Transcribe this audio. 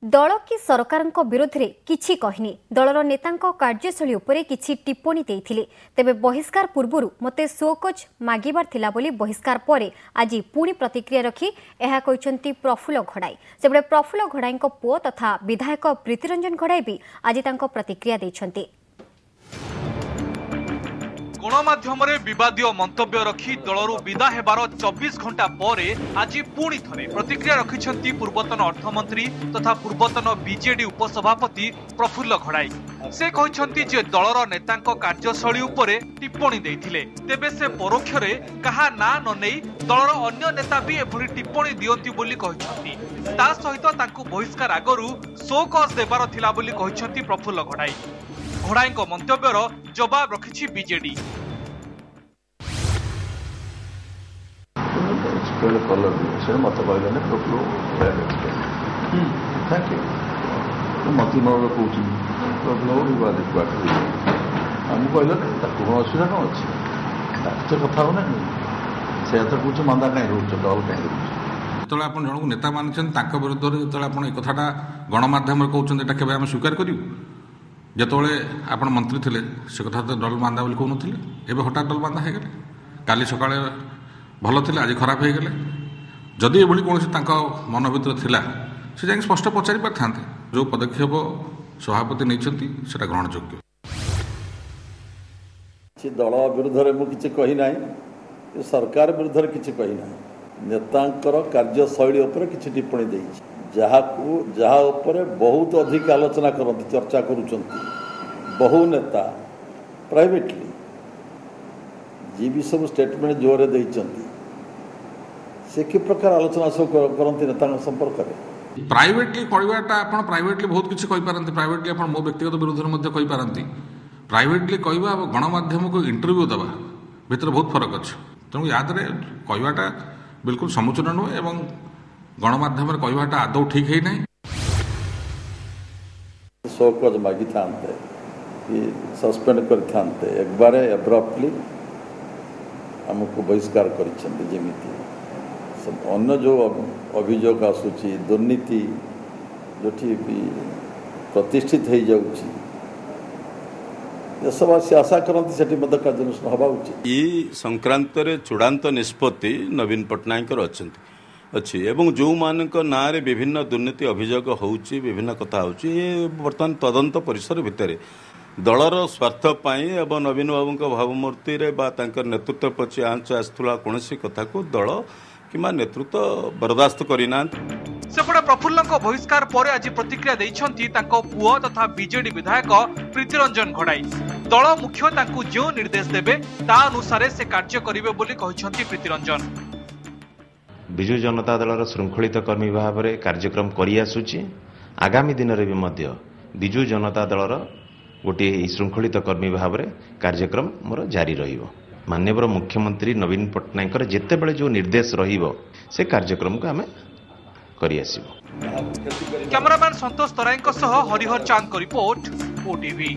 दल कि सरकार विरोध में किछि कहिनी दलर नेतांक कार्यशैली उपरे किछि टिप्पणी देइथिले तेबे बहिष्कार पूर्वरु मते शोकज मागिबार थिला बोली बहिष्कार परे आज पुणी प्रतिक्रिया रखी एहा कहिसंती प्रफुल्ल घड़ाई सेबडे प्रफुल्ल घड़ाईक पुओ तथा विधायक प्रीतिरंजन घड़ाई भी आज तांको प्रतिक्रिया दैछंती। गणमाध्यम विवादीय मंतव्य रखी दलरू विदा हेबार 24 घंटा पर आज पुणी थे प्रतिक्रिया रखिंट पूर्वतन अर्थमंत्री तथा पूर्वतन बीजेडी उपसभापति प्रफुल्ल घड़ाई। से कहते जे दलर नेता कार्यशैली उपरे टिप्पणी देइथिले तेबे से परोक्ष कहा ना न नहीं दलर अन्य नेता भी एभली टिप्पणी दियंती बोली कहछंती। ता सहित तांकु बहिष्कार आगरू शो कज देबार थिला बोली कहछंती प्रफुल्ल घड़ाई। घड़ाईक मंतव्यर जवाब रखिछि बीजेडी। मत कहले थैंक यू मत नगर कौन आम कहल कौन असुविधा कौन अच्छे कथा हो ना से कौन मंदा कहीं रोच डल कहीं रोच जो आप जन को नेता मानी विरुद्ध में जो आप कथा गणमाध्यम कहते केवे आम स्वीकार करूँ जिते आप मंत्री थे से कथा तो डल बांधा बोली कहते एवं हठात डल बांधा हो काली सका भल थे आज खराब हो गले जदि ये कौन मन भर थिला से जाए स्पष्ट पचारि पारि जो पदक्षेप सभापति नहीं ग्रहण योग्य। दल विरुद्ध में किसी कहीना सरकार विरुद्ध किसी कहीना नेतांकर कार्यशैली उपर किसी टिप्पणी देछि जहाँ उपरे बहुत अधिक आलोचना करती चर्चा करुचंती बहु नेता प्राइवेटली जी भी सब स्टेटमेंट जोरे देइचंती से कि प्रकार आलोचना सब करती नेता संपर्क में प्राइवेटली कहवाटा आप प्राइवेटली बहुत किसी कहींपारती प्राइवेटली आप मो व्यक्तिगत विरोध में कहींपारती प्राइवेटली कहवा गणमाध्यम को इंटरव्यू देवा भितर बहुत फरक अच्छे तेणु याद कहवाटा बिल्कुल समुचित नुहे और गणमाध्यम कहवाटा आदौ ठीक है नहीं। शोकज मागी था सस्पेंड करते एक बार एब्रप्टली आमको बहिष्कार करमी अन्य जो अभियोग आसूची दुर्नीति जो भी प्रतिष्ठित हो जाऊँगी देशवासी आशा करती से कार्यानुष्ठान हवा उचित ये संक्रांत चूड़ांत निष्पत्ति नवीन पट्टनायक अच्छी एवं जो मान ना विभिन्न दुर्नीति अभियोग होची विभिन्न कथा होची बर्तमान तदंत परिसर भितर दलर स्वार्थपाई एवं नवीन बाबू भावमूर्ति नेतृत्व पछी आंच आसुला कौन कथा को दल कि नेतृत्व बर्दास्त करना। सेपटे प्रफुल्ल बहिष्कार पर आज प्रतिक्रिया देइछंती तांको पुओ तथा बीजेडी विधायक प्रीतिरंजन घड़ाई। दल मुख्य जो निर्देश देबे ता अनुसार से कार्य करिवे बोली कहिसंती प्रीतिरंजन। विजु जनता दलर श्रृंखलित कर्मी भाव में कार्यक्रम करिआसुची आगामी दिन में भी विजु जनता दलर गोटे श्रृंखलित कर्मी भाव में कार्यक्रम मोर जारी रहिबो। माननीय मुख्यमंत्री नवीन पट्टनायक जिते बड़े जो निर्देश रहिबो से कार्यक्रम को आम करिआसिबो। कैमरामैन संतोष तराई हरिहर चांद रिपोर्ट ओटीवी।